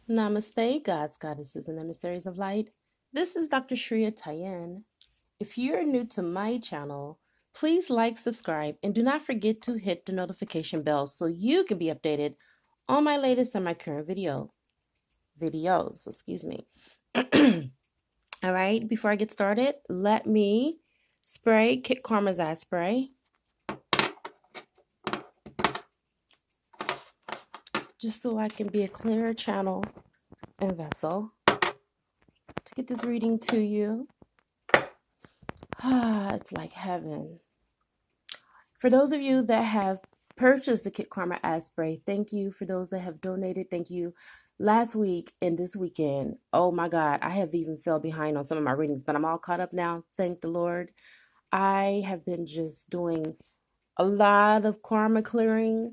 Namaste, gods, goddesses, and emissaries of light. This is Dr. Shreya Tayen. If you're new to my channel, please like, subscribe, and do not forget to hit the notification bell so you can be updated on my latest and my current videos. Excuse me. All right, before I get started, let me spray Kit Karma's eye spray. Just so I can be a clearer channel and vessel to get this reading to you. It's like heaven. For those of you that have purchased the Kit Karma eye spray, thank you. For those that have donated, thank you. Last week and this weekend, oh my God, I have even fell behind on some of my readings, but I'm all caught up now. Thank the Lord. I have been just doing a lot of karma clearing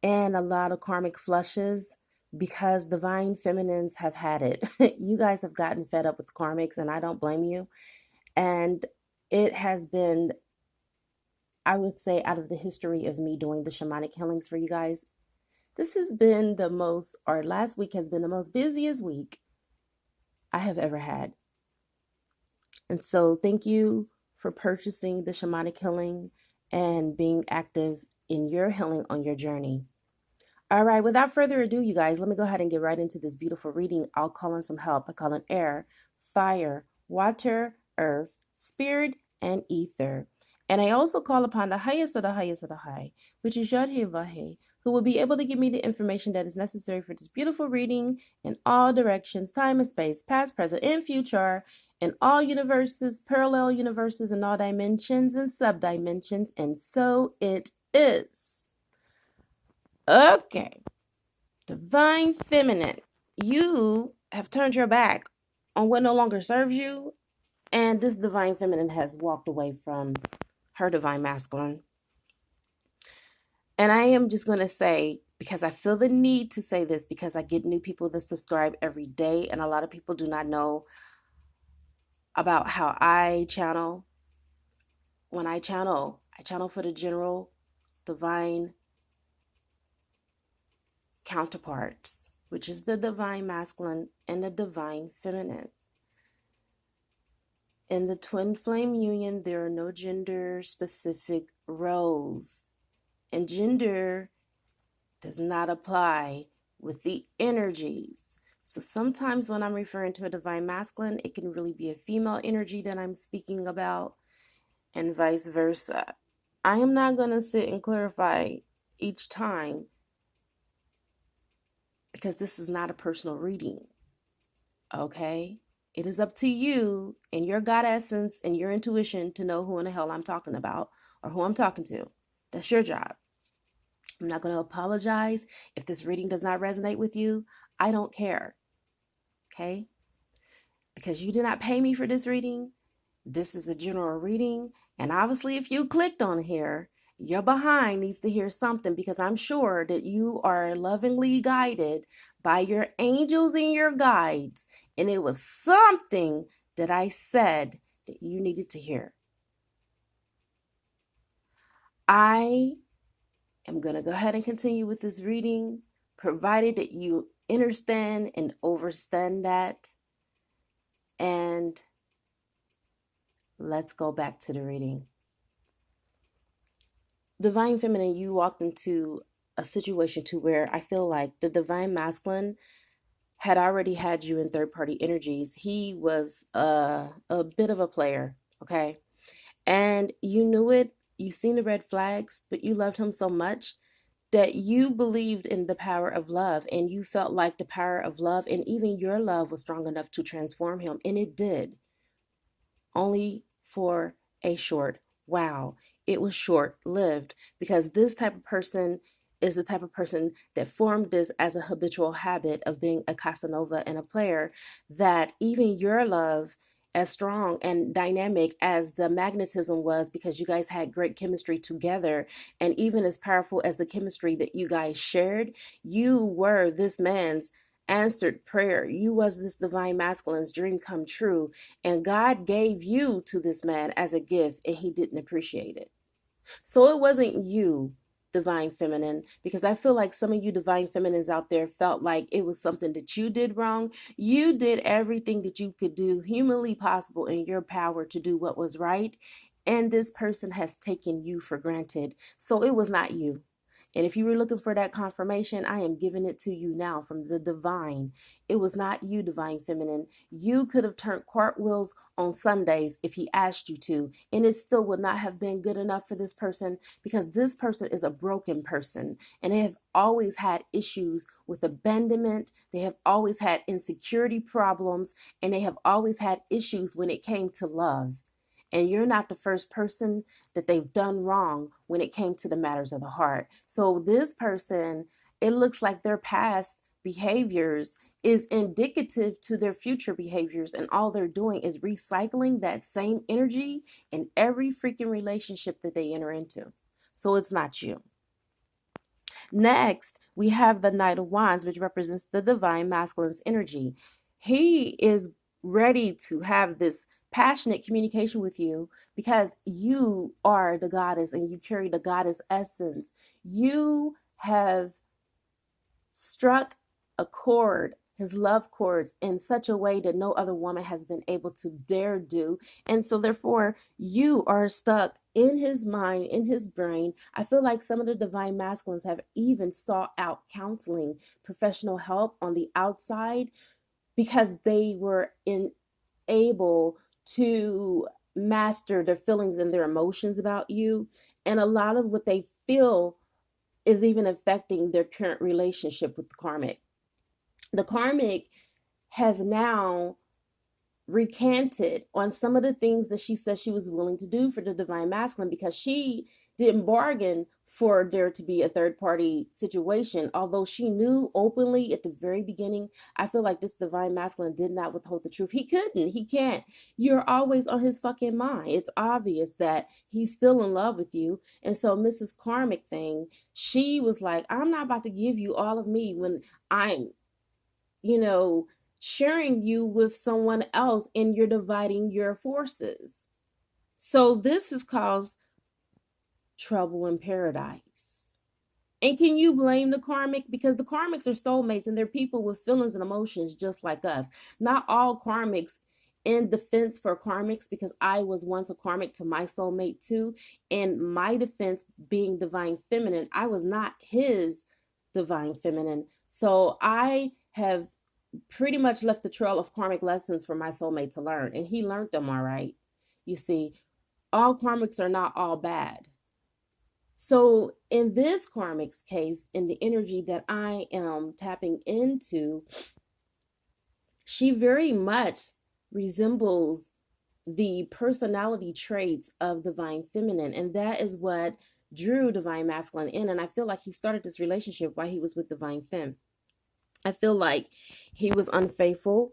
and a lot of karmic flushes because divine feminines have had it. You guys have gotten fed up with karmics, and I don't blame you. And it has been, I would say, out of the history of me doing the shamanic healings for you guys, this has been the most, or last week has been the most busiest week I have ever had. And so thank you for purchasing the shamanic healing and being active in your healing on your journey. All right, without further ado, you guys, let me go ahead and get right into this beautiful reading. I'll call in some help. I call in air, fire, water, earth, spirit, and ether. And I also call upon the highest of the highest of the high, which is Yod-Heh-Vah-Heh, who will be able to give me the information that is necessary for this beautiful reading in all directions, time and space, past, present, and future, in all universes, parallel universes, and all dimensions and subdimensions, and so it is. Okay, divine feminine, you have turned your back on what no longer serves you, and this divine feminine has walked away from her divine masculine. And I am just going to say, because I feel the need to say this, because I get new people that subscribe every day, and a lot of people do not know about how I channel. When I channel for the general divine counterparts, which is the divine masculine and the divine feminine. In the twin flame union, there are no gender specific roles, and gender does not apply with the energies. So sometimes when I'm referring to a divine masculine, it can really be a female energy that I'm speaking about, and vice versa. I am not going to sit and clarify each time, because this is not a personal reading, okay? It is up to you and your God essence and your intuition to know who in the hell I'm talking about or who I'm talking to. That's your job. I'm not going to apologize if this reading does not resonate with you. I don't care, okay? Because you did not pay me for this reading. This is a general reading, and obviously if you clicked on here, your behind needs to hear something, because I'm sure that you are lovingly guided by your angels and your guides, and it was something that I said that you needed to hear. I am going to go ahead and continue with this reading, provided that you understand and overstand that. And let's go back to the reading. Divine feminine, you walked into a situation to where I feel like the divine masculine had already had you in third-party energies. He was a bit of a player, okay? And you knew it. You seen the red flags, but you loved him so much that you believed in the power of love, and you felt like the power of love and even your love was strong enough to transform him, and it did. Only for a short while. It was short-lived, because this type of person is the type of person that formed this as a habitual habit of being a Casanova and a player, that even your love, as strong and dynamic as the magnetism was, because you guys had great chemistry together, and even as powerful as the chemistry that you guys shared, you were this man's answered prayer. You was this divine masculine's dream come true, and God gave you to this man as a gift, and he didn't appreciate it. So it wasn't you, Divine Feminine, because I feel like some of you Divine Feminines out there felt like it was something that you did wrong. You did everything that you could do humanly possible in your power to do what was right, and this person has taken you for granted. So it was not you. And if you were looking for that confirmation, I am giving it to you now from the divine. It was not you, Divine Feminine. You could have turned cartwheels on Sundays if he asked you to, and it still would not have been good enough for this person, because this person is a broken person, and they have always had issues with abandonment. They have always had insecurity problems, and they have always had issues when it came to love. And you're not the first person that they've done wrong when it came to the matters of the heart. So this person, it looks like their past behaviors is indicative to their future behaviors, and all they're doing is recycling that same energy in every freaking relationship that they enter into. So it's not you. Next, we have the Knight of Wands, which represents the divine masculine's energy. He is ready to have this passionate communication with you because you are the goddess and you carry the goddess essence. You have struck a chord, his love chords, in such a way that no other woman has been able to dare do. And so therefore you are stuck in his mind, in his brain. I feel like some of the divine masculines have even sought out counseling, professional help on the outside, because they were unable to master their feelings and their emotions about you. And a lot of what they feel is even affecting their current relationship with the karmic. The karmic has now recanted on some of the things that she said she was willing to do for the divine masculine, because she didn't bargain for there to be a third party situation. Although she knew openly at the very beginning, I feel like this divine masculine did not withhold the truth. He couldn't, he can't. You're always on his fucking mind. It's obvious that he's still in love with you. And so Mrs. Karmic thing, she was like, I'm not about to give you all of me when I'm, sharing you with someone else and you're dividing your forces. So this has caused trouble in paradise. And can you blame the karmic? Because the karmics are soulmates and they're people with feelings and emotions just like us. Not all karmics, in defense for karmics, because I was once a karmic to my soulmate too. And my defense being divine feminine, I was not his divine feminine. So I have pretty much left the trail of karmic lessons for my soulmate to learn, and he learned them all right. You see, all karmics are not all bad. So in this karmic's case, in the energy that I am tapping into, she very much resembles the personality traits of divine feminine, and that is what drew divine masculine in. And I feel like he started this relationship while he was with divine femme. I feel like he was unfaithful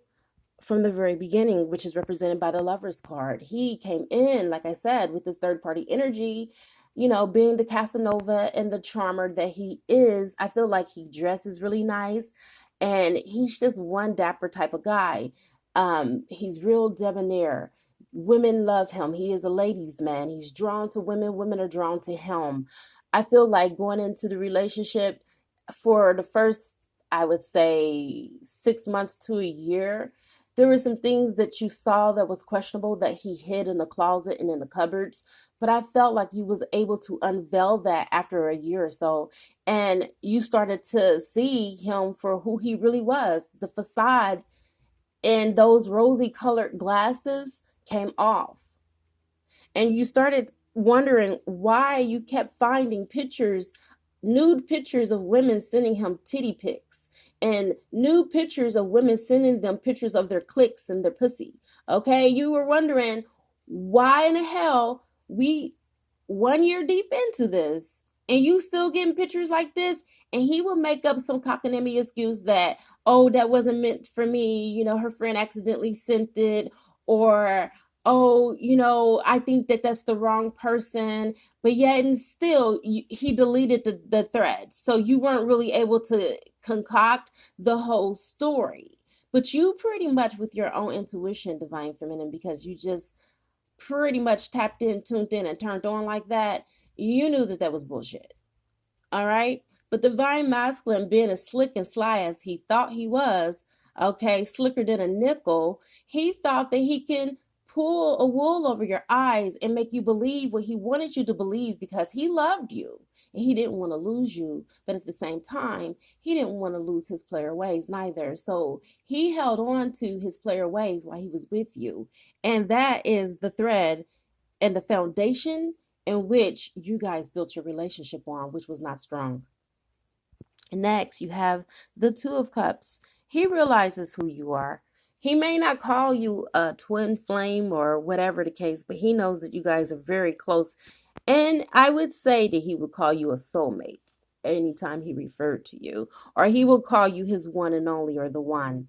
from the very beginning, which is represented by the Lover's card. He came in, like I said, with this third party energy, being the Casanova and the charmer that he is. I feel like he dresses really nice, and he's just one dapper type of guy. He's real debonair. Women love him. He is a ladies' man. He's drawn to women. Women are drawn to him. I feel like going into the relationship for the first, I would say, 6 months to a year, there were some things that you saw that was questionable that he hid in the closet and in the cupboards. But I felt like you was able to unveil that after a year or so. And you started to see him for who he really was. The facade and those rosy colored glasses came off. And you started wondering why you kept finding nude pictures of women sending him titty pics, and nude pictures of women sending them pictures of their clicks and their pussy. Okay, you were wondering why in the hell we 1 year deep into this and you still getting pictures like this. And he would make up some cockamamie excuse that, oh, that wasn't meant for me, her friend accidentally sent it, or oh, I think that that's the wrong person. But yet and still he deleted the thread, so you weren't really able to concoct the whole story. But you pretty much, with your own intuition, divine feminine, because you just pretty much tapped in, tuned in, and turned on like that, you knew that was bullshit. All right. But divine masculine, being as slick and sly as he thought he was, okay, slicker than a nickel, he thought that he can pull a wool over your eyes and make you believe what he wanted you to believe because he loved you and he didn't want to lose you. But at the same time, he didn't want to lose his player ways neither. So he held on to his player ways while he was with you. And that is the thread and the foundation in which you guys built your relationship on, which was not strong. Next, you have the Two of Cups. He realizes who you are. He may not call you a twin flame or whatever the case, but he knows that you guys are very close. And I would say that he would call you a soulmate anytime he referred to you, or he will call you his one and only or the one.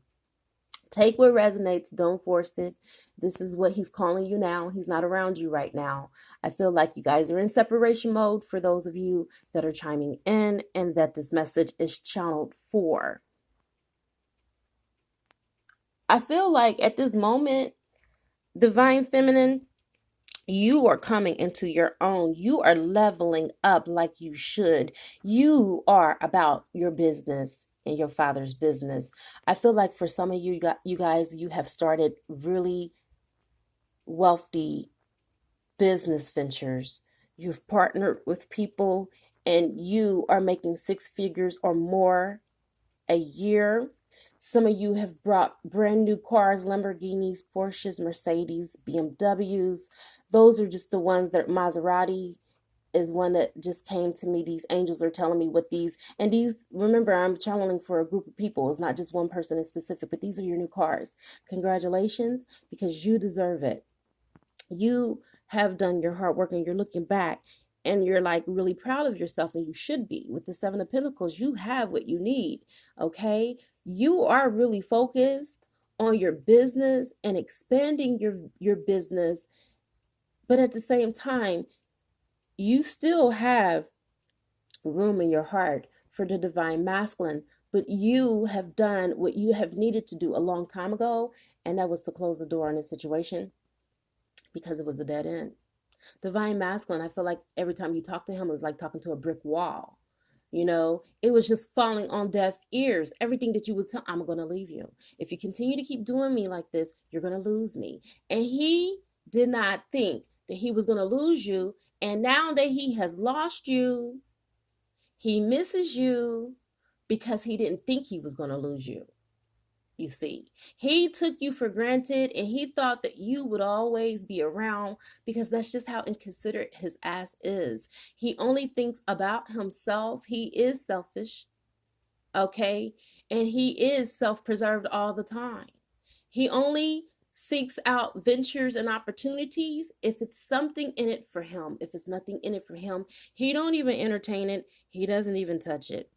Take what resonates, don't force it. This is what he's calling you now. He's not around you right now. I feel like you guys are in separation mode for those of you that are chiming in and that this message is channeled for. I feel like at this moment, Divine Feminine, you are coming into your own. You are leveling up like you should. You are about your business and your father's business. I feel like for some of you guys, you have started really wealthy business ventures. You've partnered with people and you are making six figures or more a year. Some of you have brought brand new cars, Lamborghinis, Porsches, Mercedes, BMWs. Those are just the ones that Maserati is one that just came to me. These angels are telling me what these, and these, remember, I'm channeling for a group of people. It's not just one person in specific, but these are your new cars. Congratulations, because you deserve it. You have done your hard work and you're looking back and you're like really proud of yourself, and you should be. With the Seven of Pentacles, you have what you need. Okay, you are really focused on your business and expanding your business, but at the same time you still have room in your heart for the divine masculine. But you have done what you have needed to do a long time ago, and that was to close the door on this situation because it was a dead end. Divine masculine, I feel like every time you talk to him, it was like talking to a brick wall. You know, it was just falling on deaf ears. Everything that you would tell, I'm going to leave you. If you continue to keep doing me like this, you're going to lose me. And he did not think that he was going to lose you. And now that he has lost you, he misses you because he didn't think he was going to lose you. You see, he took you for granted and he thought that you would always be around because that's just how inconsiderate his ass is. He only thinks about himself. He is selfish, okay? And he is self-preserved all the time. He only seeks out ventures and opportunities if it's something in it for him. If it's nothing in it for him, he don't even entertain it. He doesn't even touch it.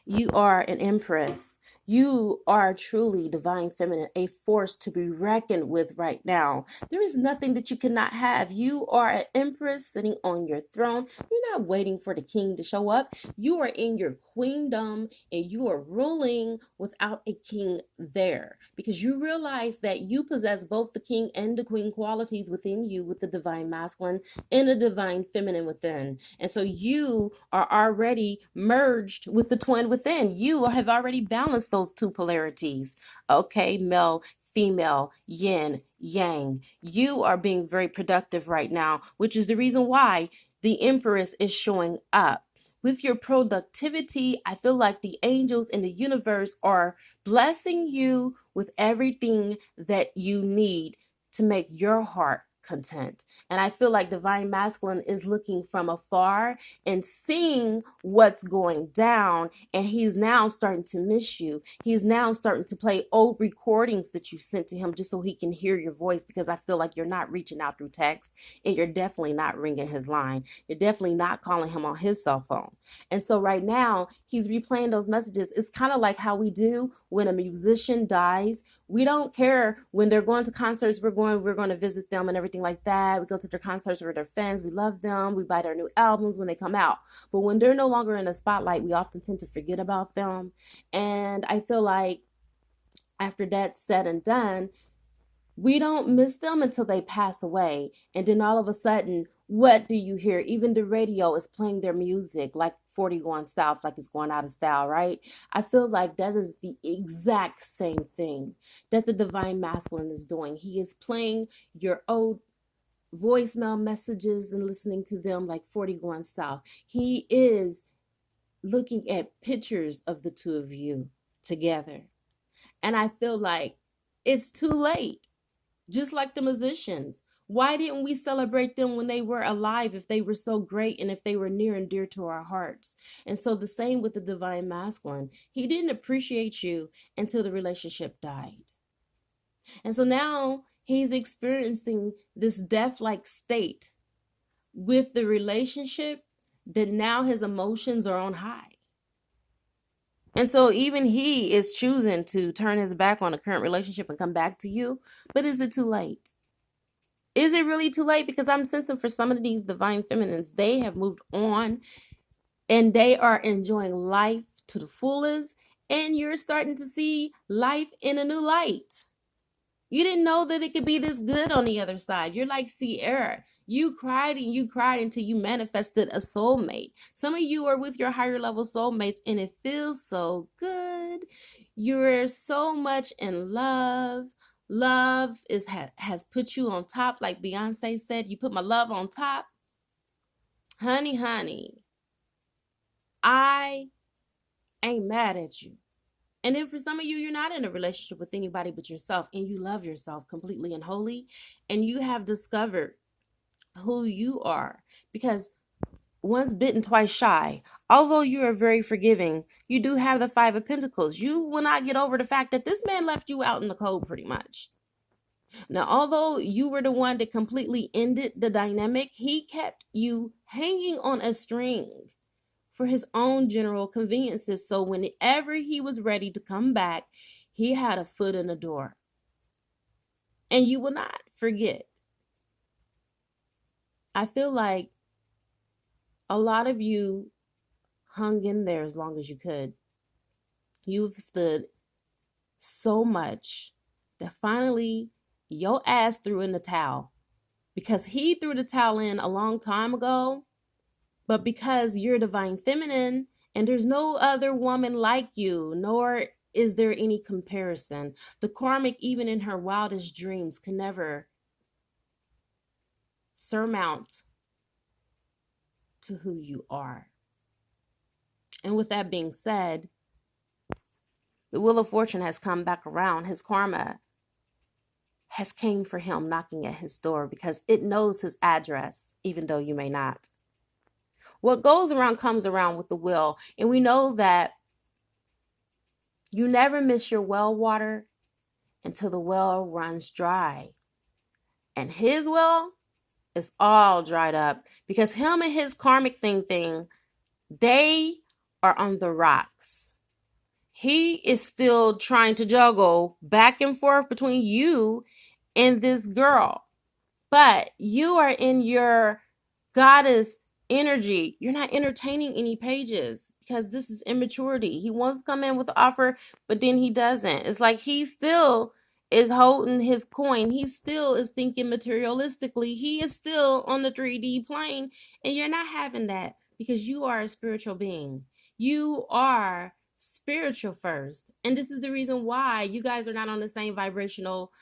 You are an empress. You are truly divine feminine, a force to be reckoned with right now. There is nothing that you cannot have. You are an empress sitting on your throne. You're not waiting for the king to show up. You are in your queendom and you are ruling without a king there because you realize that you possess both the king and the queen qualities within you with the divine masculine and the divine feminine within. And so you are already merged with the twin within. You have already balanced those two polarities. Okay, male, female, yin, yang. You are being very productive right now, which is the reason why the Empress is showing up. With your productivity, I feel like the angels in the universe are blessing you with everything that you need to make your heart content. And I feel like divine masculine is looking from afar and seeing what's going down, and he's now starting to miss you. He's now starting to play old recordings that you sent to him just so he can hear your voice, because I feel like you're not reaching out through text and you're definitely not ringing his line. You're definitely not calling him on his cell phone. And so right now he's replaying those messages. It's kind of like how we do when a musician dies. We don't care when they're going to concerts. We're going to visit them and everything like that. We go to their concerts with their fans. We love them. We buy their new albums when they come out. But when they're no longer in the spotlight, we often tend to forget about them. And I feel like after that's said and done, we don't miss them until they pass away. And then all of a sudden, what do you hear? Even the radio is playing their music like 40 going south, like it's going out of style, right? I feel like that is the exact same thing that the divine masculine is doing. He is playing your old voicemail messages and listening to them like 40 going south. He is looking at pictures of the two of you together. And I feel like it's too late. Just like the musicians. Why didn't we celebrate them when they were alive if they were so great and if they were near and dear to our hearts? And so the same with the divine masculine. He didn't appreciate you until the relationship died. And so now he's experiencing this death-like state with the relationship that now his emotions are on high. And so even he is choosing to turn his back on the current relationship and come back to you. But is it too late? Is it really too late? Because I'm sensing for some of these divine feminines, they have moved on and they are enjoying life to the fullest. And you're starting to see life in a new light. You didn't know that it could be this good on the other side. You're like Sierra. You cried and you cried until you manifested a soulmate. Some of you are with your higher level soulmates and it feels so good. You're so much in love. Love has put you on top, like Beyonce said. You put my love on top. Honey, I ain't mad at you. And then for some of you, you're not in a relationship with anybody but yourself, and you love yourself completely and wholly, and you have discovered who you are. Because once bitten, twice shy. Although you are very forgiving, you do have the Five of Pentacles. You will not get over the fact that this man left you out in the cold pretty much. Now, although you were the one that completely ended the dynamic, he kept you hanging on a string for his own general conveniences. So whenever he was ready to come back, he had a foot in the door. And you will not forget. I feel like a lot of you hung in there as long as you could. You've stood so much that finally your ass threw in the towel. Because he threw the towel in a long time ago. But because you're divine feminine and there's no other woman like you, nor is there any comparison. The karmic, even in her wildest dreams, can never surmount to who you are. And with that being said, the Wheel of Fortune has come back around. His karma has came for him knocking at his door because it knows his address, even though you may not. What goes around comes around with the wheel. And we know that you never miss your well water until the well runs dry. And his well is all dried up because him and his karmic thing, they are on the rocks. He is still trying to juggle back and forth between you and this girl. But you are in your goddess energy. You're not entertaining any pages because this is immaturity. He wants to come in with an offer, but then he doesn't. It's like he still is holding his coin. He still is thinking materialistically. He is still on the 3D plane, and you're not having that because you are a spiritual being. You are spiritual first. And this is the reason why you guys are not on the same vibrational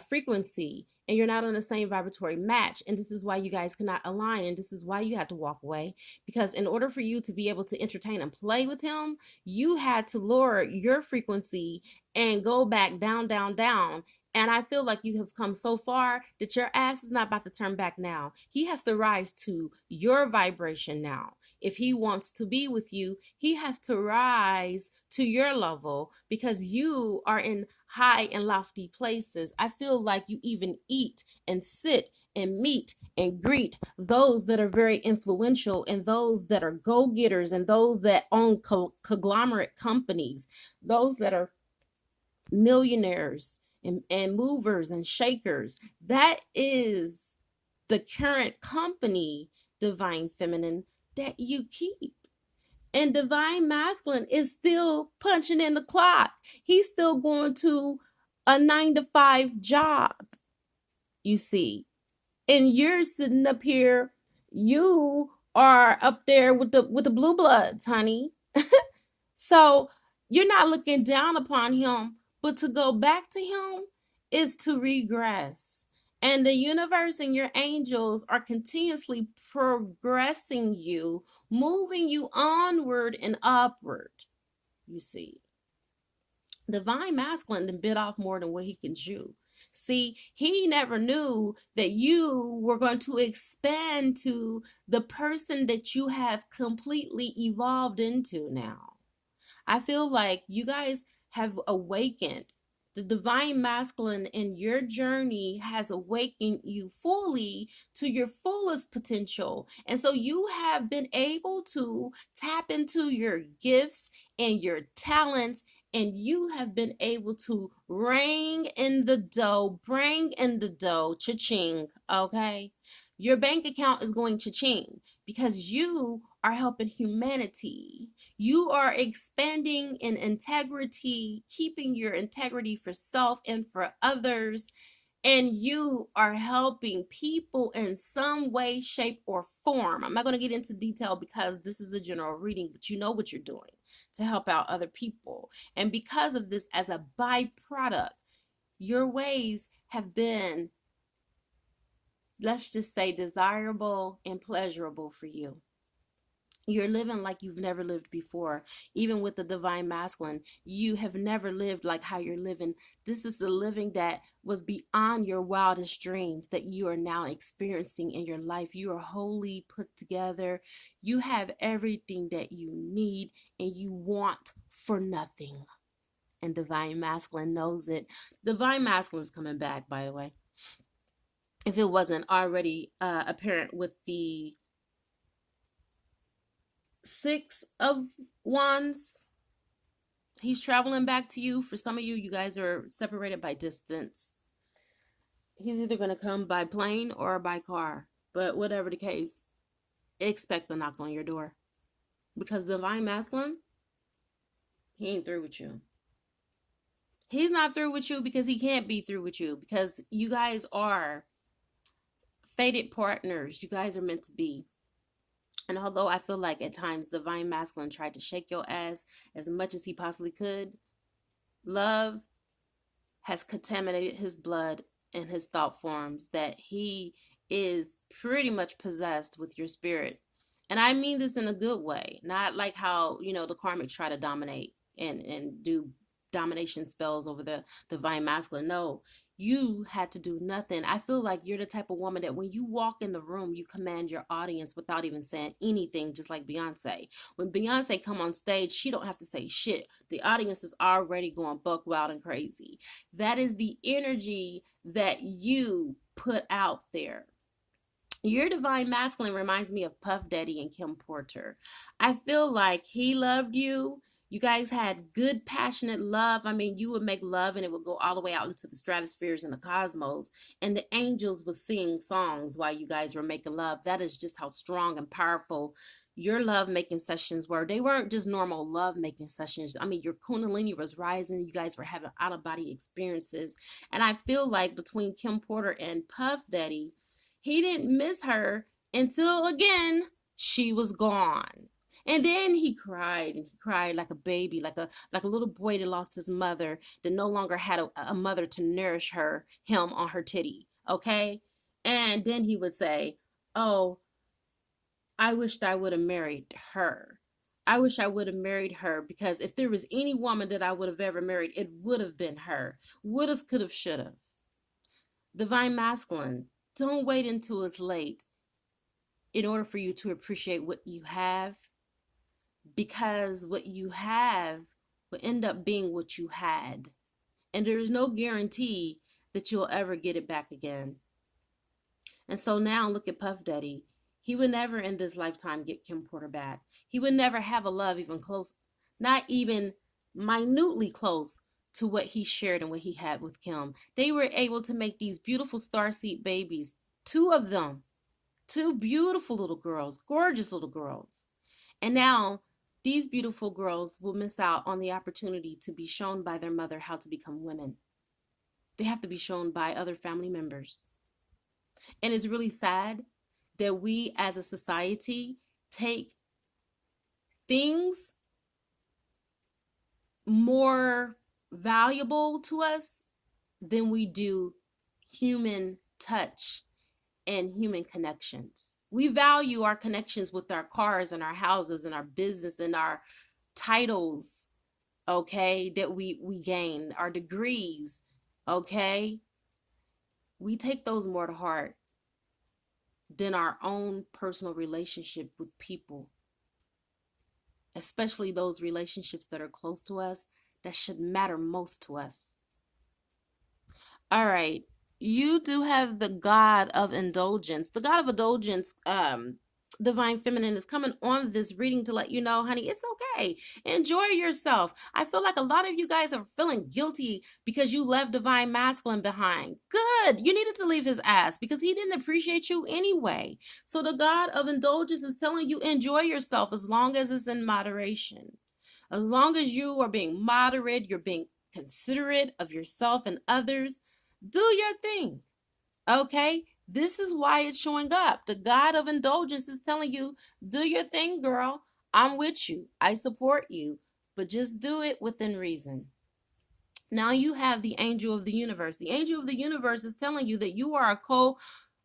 frequency. And you're not on the same vibratory match. And this is why you guys cannot align. And this is why you had to walk away. Because in order for you to be able to entertain and play with him, you had to lower your frequency and go back down. And I feel like you have come so far that your ass is not about to turn back now. He has to rise to your vibration now. If he wants to be with you, he has to rise to your level because you are in high and lofty places. I feel like you even eat and sit and meet and greet those that are very influential and those that are go-getters and those that own conglomerate companies, those that are millionaires and movers and shakers. That is the current company, divine feminine, that you keep. And divine masculine is still punching in the clock. He's still going to a 9-to-5 job, you see. And you're sitting up here You are up there with the blue bloods, honey. So you're not looking down upon him, but to go back to him is to regress. And the universe and your angels are continuously progressing you, moving you onward and upward. You see, divine masculine then bit off more than what he can chew. See, he never knew that you were going to expand to the person that you have completely evolved into now. I feel like you guys have awakened. The divine masculine in your journey has awakened you fully to your fullest potential. And so you have been able to tap into your gifts and your talents, and you have been able to bring in the dough, cha-ching, okay? Your bank account is going cha-ching because you are helping humanity. You are expanding in integrity, keeping your integrity for self and for others, and you are helping people in some way, shape, or form. I'm not going to get into detail because this is a general reading, but you know what you're doing to help out other people. And because of this, as a byproduct, your ways have been, let's just say, desirable and pleasurable for you. You're living like you've never lived before. Even with the divine masculine, you have never lived like how you're living. This is a living that was beyond your wildest dreams that you are now experiencing in your life. You are wholly put together. You have everything that you need and you want for nothing. And divine masculine knows it. Divine masculine is coming back, by the way. If it wasn't already apparent with the Six of Wands, he's traveling back to you. For some of you, you guys are separated by distance. He's either going to come by plane or by car. But whatever the case, expect a knock on your door. Because divine masculine, he ain't through with you. He's not through with you because he can't be through with you. Because you guys are fated partners. You guys are meant to be. And although I feel like at times divine masculine tried to shake your ass as much as he possibly could, love has contaminated his blood and his thought forms that he is pretty much possessed with your spirit. And I mean this in a good way, not like how, the karmic try to dominate and do domination spells over the divine masculine. No, you had to do nothing. I feel like you're the type of woman that when you walk in the room, you command your audience without even saying anything, just like Beyonce. When Beyonce come on stage, she don't have to say shit. The audience is already going buck wild and crazy. That is the energy that you put out there. Your divine masculine reminds me of Puff Daddy and Kim Porter. I feel like he loved you. You guys had good, passionate love. I mean, you would make love and it would go all the way out into the stratospheres and the cosmos. And the angels would sing songs while you guys were making love. That is just how strong and powerful your love making sessions were. They weren't just normal love making sessions. I mean, your kundalini was rising. You guys were having out of body experiences. And I feel like between Kim Porter and Puff Daddy, he didn't miss her until, again, she was gone. And then he cried, and he cried like a baby, like a little boy that lost his mother, that no longer had a mother to nourish him on her titty, okay? And then he would say, oh, I wished I would have married her. I wish I would have married her, because if there was any woman that I would have ever married, it would have been her. Would have, could have, should have. Divine masculine, don't wait until it's late in order for you to appreciate what you have, because what you have will end up being what you had. And there is no guarantee that you'll ever get it back again. And so now look at Puff Daddy. He would never in this lifetime get Kim Porter back. He would never have a love even close, not even minutely close to what he shared and what he had with Kim. They were able to make these beautiful starseed babies, two of them, two beautiful little girls, gorgeous little girls. And now these beautiful girls will miss out on the opportunity to be shown by their mother how to become women. They have to be shown by other family members. And it's really sad that we as a society take things more valuable to us than we do human touch and human connections. We value our connections with our cars and our houses and our business and our titles, okay, that we gain, our degrees, okay? We take those more to heart than our own personal relationship with people, especially those relationships that are close to us, that should matter most to us. All right. You do have the God of Indulgence. The God of Indulgence, Divine Feminine, is coming on this reading to let you know, honey, it's okay. Enjoy yourself. I feel like a lot of you guys are feeling guilty because you left Divine Masculine behind. Good. You needed to leave his ass because he didn't appreciate you anyway. So the God of Indulgence is telling you, enjoy yourself as long as it's in moderation. As long as you are being moderate, you're being considerate of yourself and others, do your thing. Okay? This is why it's showing up. The God of Indulgence is telling you, do your thing, girl. I'm with you. I support you. But just do it within reason. Now you have the angel of the universe. The angel of the universe is telling you that you are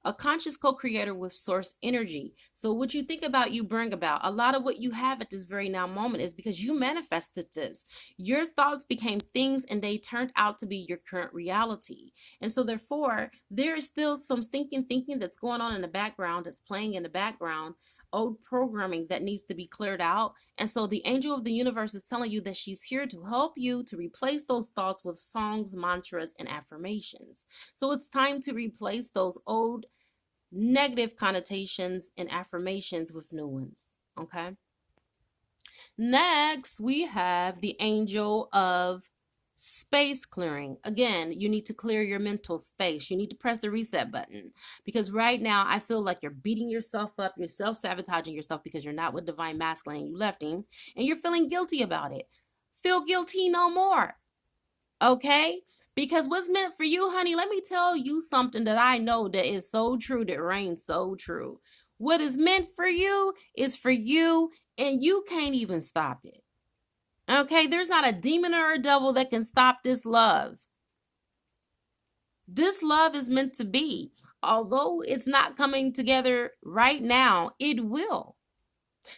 a conscious co-creator with source energy. So what you think about, you bring about. A lot of what you have at this very now moment is because you manifested this. Your thoughts became things and they turned out to be your current reality. And so therefore, there is still some stinking thinking that's going on in the background, that's playing in the background, old programming that needs to be cleared out. And so the angel of the universe is telling you that she's here to help you to replace those thoughts with songs, mantras, and affirmations. So it's time to replace those old negative connotations and affirmations with new ones. Okay. Next, we have the angel of space clearing. Again, you need to clear your mental space. You need to press the reset button because right now I feel like you're beating yourself up, you're self-sabotaging yourself because you're not with Divine Masculine and you left him and you're feeling guilty about it. Feel guilty no more. Okay? Because what's meant for you, honey, let me tell you something that I know that is so true, that reigns so true. What is meant for you is for you, and you can't even stop it. Okay? There's not a demon or a devil that can stop this love. This love is meant to be. Although it's not coming together right now, it will.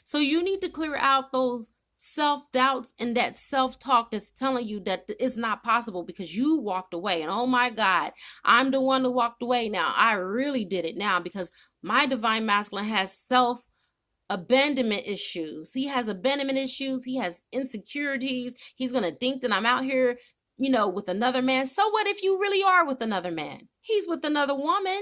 So you need to clear out those self-doubts and that self-talk that's telling you that it's not possible because you walked away. And oh my God, I'm the one who walked away now. I really did it now because my Divine Masculine has self-abandonment issues. He has abandonment issues. He has insecurities. He's going to think that I'm out here, with another man. So what if you really are with another man? He's with another woman.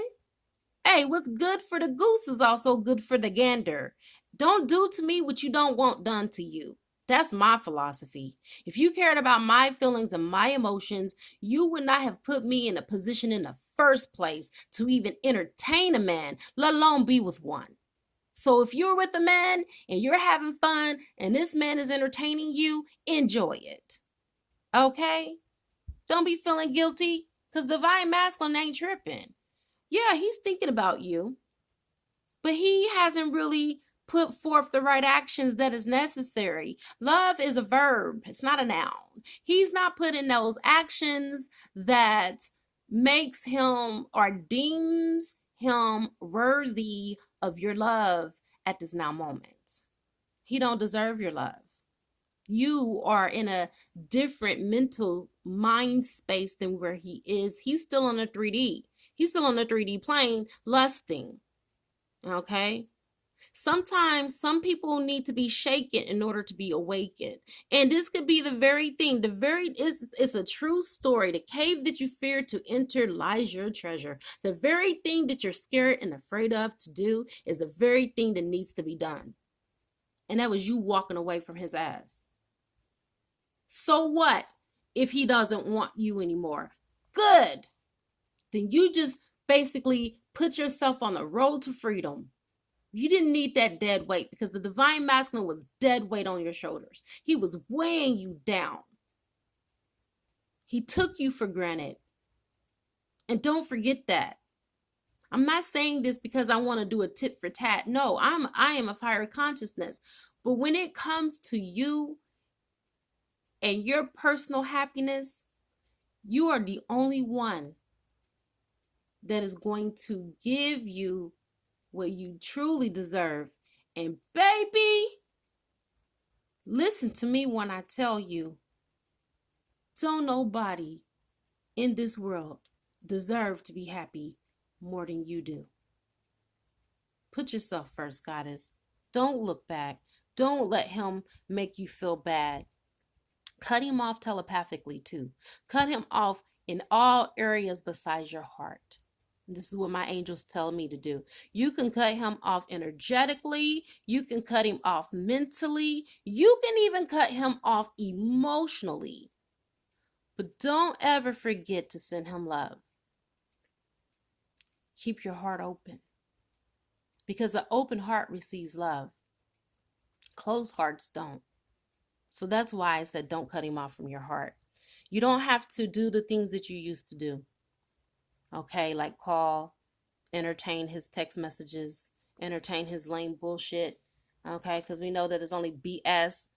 Hey, what's good for the goose is also good for the gander. Don't do to me what you don't want done to you. That's my philosophy. If you cared about my feelings and my emotions, you would not have put me in a position in the first place to even entertain a man, let alone be with one. So if you're with a man and you're having fun and this man is entertaining you, enjoy it. Okay? Don't be feeling guilty because Divine Masculine ain't tripping. Yeah, he's thinking about you, but he hasn't really put forth the right actions that is necessary. Love is a verb. It's not a noun. He's not putting those actions that makes him or deems him worthy of your love at this now moment. He don't deserve your love. You are in a different mental mind space than where he is. He's still on the 3D. He's still on the 3D plane, lusting. Okay? Sometimes some people need to be shaken in order to be awakened. And this could be the very thing. It's a true story. The cave that you fear to enter lies your treasure. The very thing that you're scared and afraid of to do is the very thing that needs to be done. And that was you walking away from his ass. So what if he doesn't want you anymore? Good. Then you just basically put yourself on the road to freedom. You didn't need that dead weight because the Divine Masculine was dead weight on your shoulders. He was weighing you down. He took you for granted. And don't forget that. I'm not saying this because I want to do a tit for tat. No, I am a fiery consciousness. But when it comes to you and your personal happiness, you are the only one that is going to give you what you truly deserve. And baby, listen to me when I tell you, don't nobody in this world deserve to be happy more than you do. Put yourself first, goddess. Don't look back. Don't let him make you feel bad. Cut him off telepathically too. Cut him off in all areas besides your heart. This is what my angels tell me to do. You can cut him off energetically. You can cut him off mentally. You can even cut him off emotionally. But don't ever forget to send him love. Keep your heart open. Because an open heart receives love. Closed hearts don't. So that's why I said don't cut him off from your heart. You don't have to do the things that you used to do. Okay, like call, entertain his text messages, entertain his lame bullshit. Okay, because we know that it's only BS.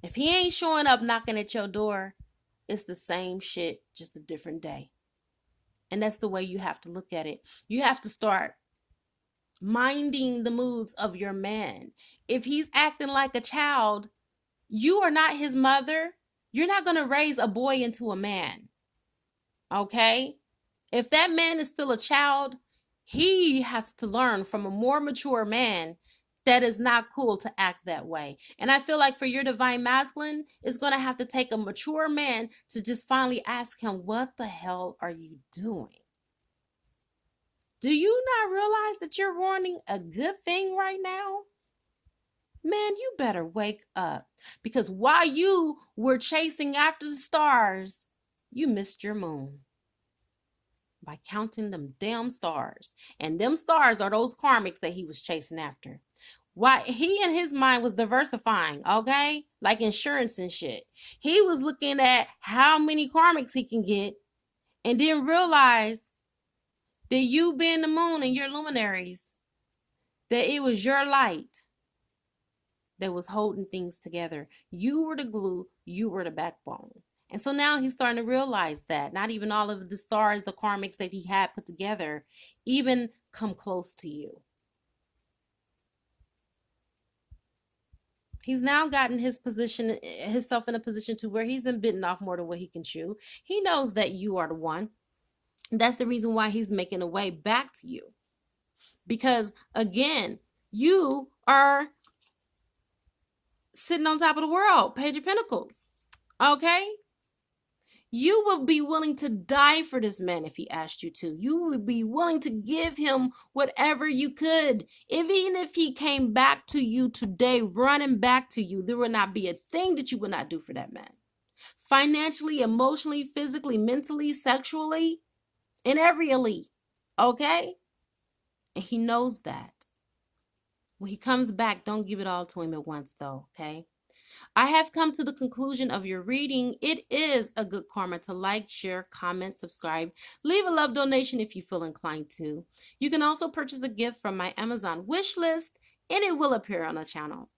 If he ain't showing up knocking at your door, it's the same shit, just a different day. And that's the way you have to look at it. You have to start minding the moods of your man. If he's acting like a child, you are not his mother. You're not going to raise a boy into a man. Okay? If that man is still a child, he has to learn from a more mature man that is not cool to act that way. And I feel like for your divine masculine, it's going to have to take a mature man to just finally ask him, what the hell are you doing? Do you not realize that you're ruining a good thing right now? Man, you better wake up. Because while you were chasing after the stars, you missed your moon by counting them damn stars. And them stars are those karmics that he was chasing after. Why he in his mind was diversifying, okay? Like insurance and shit. He was looking at how many karmics he can get and didn't realize that you being the moon and your luminaries, that it was your light that was holding things together. You were the glue, you were the backbone. And so now he's starting to realize that not even all of the stars, the karmics that he had put together, even come close to you. He's now gotten himself in a position to where he's been bitten off more than what he can chew. He knows that you are the one. That's the reason why he's making a way back to you. Because again, you are sitting on top of the world, Page of Pentacles. Okay? You would be willing to die for this man if he asked you to. You would be willing to give him whatever you could. Even if he came back to you today, running back to you, there would not be a thing that you would not do for that man. Financially, emotionally, physically, mentally, sexually, in every elite. Okay? And he knows that. When he comes back, don't give it all to him at once though, okay? I have come to the conclusion of your reading. It is a good karma to like, share, comment, subscribe, leave a love donation if you feel inclined to. You can also purchase a gift from my Amazon wish list and it will appear on the channel.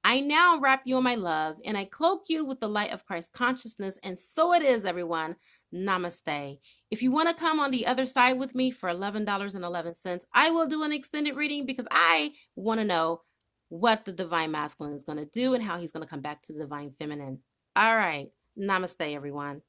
I now wrap you in my love and I cloak you with the light of Christ consciousness, and so it is, everyone. Namaste. If you want to come on the other side with me for $11.11, I will do an extended reading because I want to know what the divine masculine is going to do and how he's going to come back to the divine feminine. All right. Namaste, everyone.